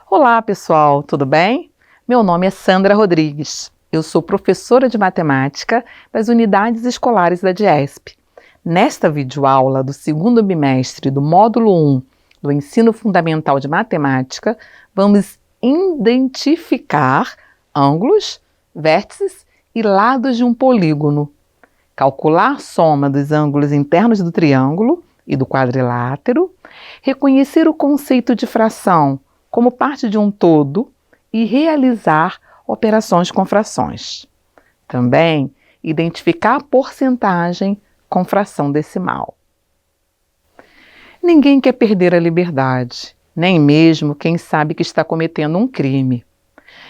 Olá, pessoal, tudo bem? Meu nome é Sandra Rodrigues. Eu sou professora de matemática das unidades escolares da DIESP. Nesta videoaula do segundo bimestre do módulo 1 do Ensino Fundamental de Matemática, vamos identificar ângulos, vértices e lados de um polígono, calcular a soma dos ângulos internos do triângulo e do quadrilátero, reconhecer o conceito de fração como parte de um todo e realizar operações com frações. Também identificar a porcentagem com fração decimal. Ninguém quer perder a liberdade, nem mesmo quem sabe que está cometendo um crime.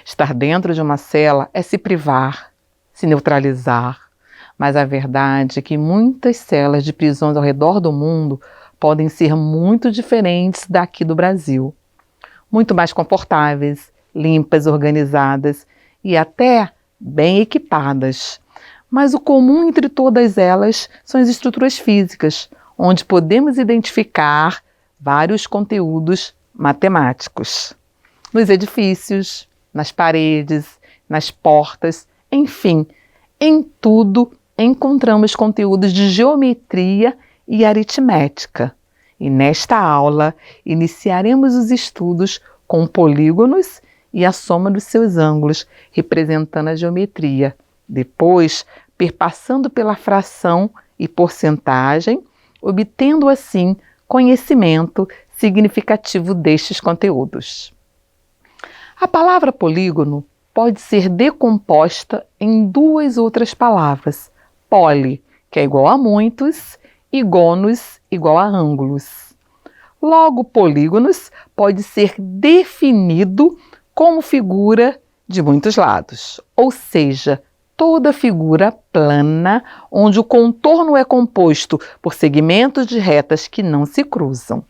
Estar dentro de uma cela é se privar, se neutralizar, mas a verdade é que muitas celas de prisões ao redor do mundo podem ser muito diferentes daqui do Brasil. Muito mais confortáveis, limpas, organizadas e até bem equipadas. Mas o comum entre todas elas são as estruturas físicas, onde podemos identificar vários conteúdos matemáticos. Nos edifícios, nas paredes, nas portas, enfim, em tudo encontramos conteúdos de geometria e aritmética. E nesta aula, iniciaremos os estudos com polígonos e a soma dos seus ângulos, representando a geometria. Depois, perpassando pela fração e porcentagem, obtendo assim conhecimento significativo destes conteúdos. A palavra polígono pode ser decomposta em duas outras palavras: poli, que é igual a muitos, e gonos, igual a ângulos. Logo, polígonos pode ser definido como figura de muitos lados, ou seja, toda figura plana onde o contorno é composto por segmentos de retas que não se cruzam.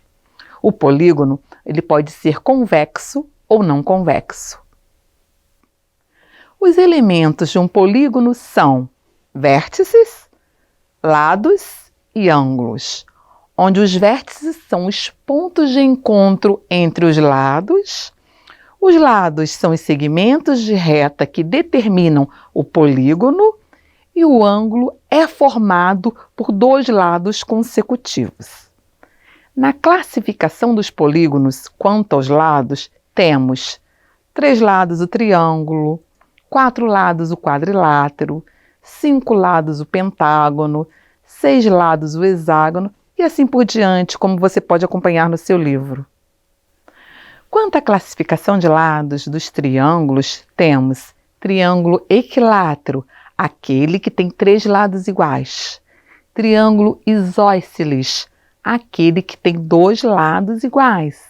O polígono ele pode ser convexo ou não convexo. Os elementos de um polígono são vértices, lados e ângulos, onde os vértices são os pontos de encontro entre os lados são os segmentos de reta que determinam o polígono e o ângulo é formado por dois lados consecutivos. Na classificação dos polígonos quanto aos lados, temos 3 lados o triângulo, 4 lados o quadrilátero, 5 lados o pentágono, 6 lados o hexágono e assim por diante, como você pode acompanhar no seu livro. Quanto à classificação de lados dos triângulos, temos triângulo equilátero, aquele que tem 3 lados iguais. Triângulo isósceles, aquele que tem 2 lados iguais.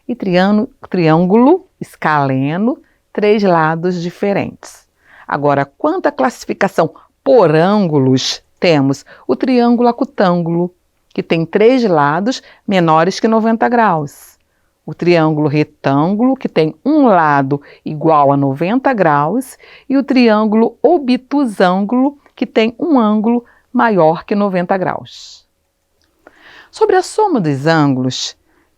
E triângulo escaleno, 3 lados diferentes. Agora, quanto à classificação por ângulos, temos o triângulo acutângulo, que tem 3 lados menores que 90 graus. O triângulo retângulo, que tem um lado igual a 90 graus, e o triângulo obtusângulo, que tem um ângulo maior que 90 graus. Sobre a soma dos ângulos,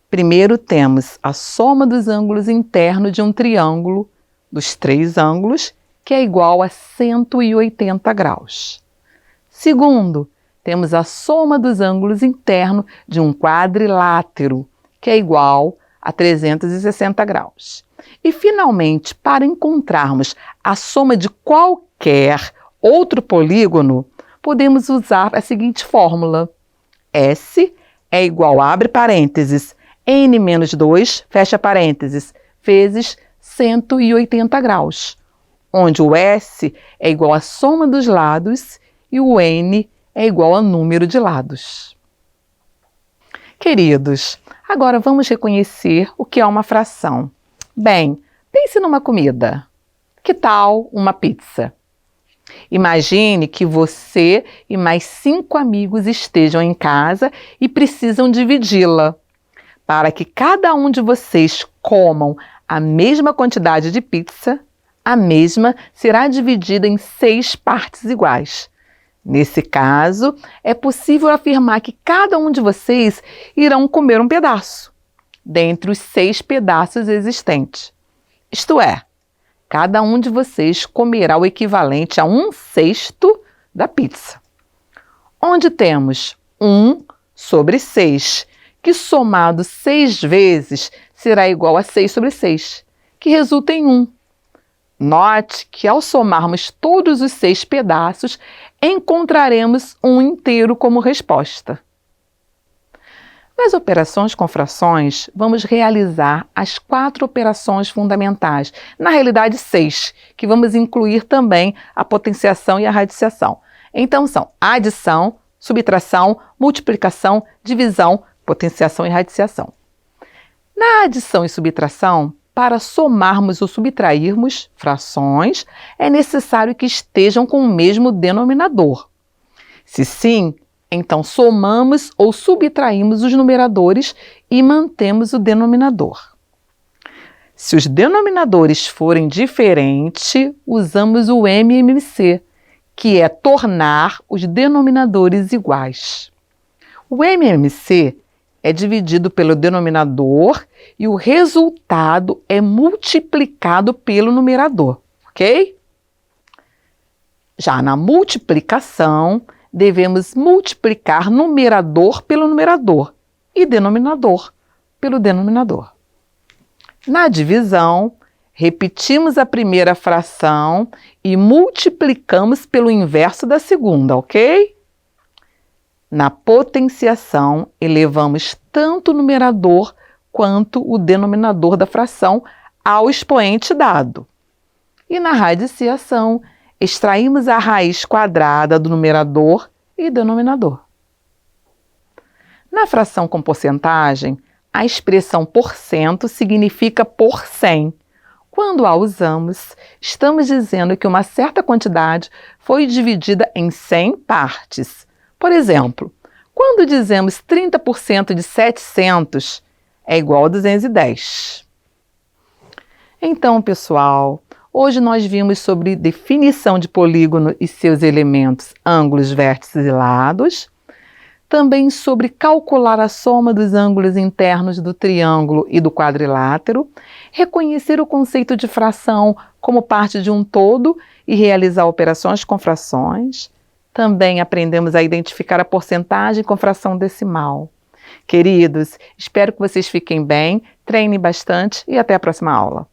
primeiro temos a soma dos ângulos internos de um triângulo, dos 3 ângulos, que é igual a 180 graus. Segundo, temos a soma dos ângulos internos de um quadrilátero, que é igual a 360 graus. E, finalmente, para encontrarmos a soma de qualquer outro polígono, podemos usar a seguinte fórmula: S é igual a, abre parênteses, n menos 2, fecha parênteses, vezes 180 graus, onde o S é igual à soma dos lados e o n é igual ao número de lados. Queridos, agora vamos reconhecer o que é uma fração. Bem, pense numa comida. Que tal uma pizza? Imagine que você e mais 5 amigos estejam em casa e precisam dividi-la. Para que cada um de vocês comam a mesma quantidade de pizza, a mesma será dividida em 6 partes iguais. Nesse caso, é possível afirmar que cada um de vocês irão comer um pedaço. dentre os 6 pedaços existentes. Isto é, cada um de vocês comerá o equivalente a 1/6 da pizza. Onde temos 1/6, que somado 6 vezes será igual a 6/6, que resulta em 1. Note que ao somarmos todos os 6 pedaços, encontraremos 1 inteiro como resposta. Nas operações com frações, vamos realizar as 4 operações fundamentais, na realidade 6, que vamos incluir também a potenciação e a radiciação. Então são adição, subtração, multiplicação, divisão, potenciação e radiciação. Na adição e subtração, para somarmos ou subtrairmos frações, é necessário que estejam com o mesmo denominador. Se sim, então somamos ou subtraímos os numeradores e mantemos o denominador. Se os denominadores forem diferentes, usamos o MMC, que é tornar os denominadores iguais. O MMC é dividido pelo denominador e o resultado é multiplicado pelo numerador, ok? Já na multiplicação, devemos multiplicar numerador pelo numerador e denominador pelo denominador. Na divisão, repetimos a primeira fração e multiplicamos pelo inverso da segunda, ok? Na potenciação, elevamos tanto o numerador quanto o denominador da fração ao expoente dado. E na radiciação, extraímos a raiz quadrada do numerador e denominador. Na fração com porcentagem, a expressão porcento significa por 100. Quando a usamos, estamos dizendo que uma certa quantidade foi dividida em 100 partes. Por exemplo, quando dizemos 30% de 700 é igual a 210. Então, pessoal, hoje nós vimos sobre definição de polígono e seus elementos, ângulos, vértices e lados. Também sobre calcular a soma dos ângulos internos do triângulo e do quadrilátero, reconhecer o conceito de fração como parte de um todo e realizar operações com frações. Também aprendemos a identificar a porcentagem com fração decimal. Queridos, espero que vocês fiquem bem, treinem bastante e até a próxima aula.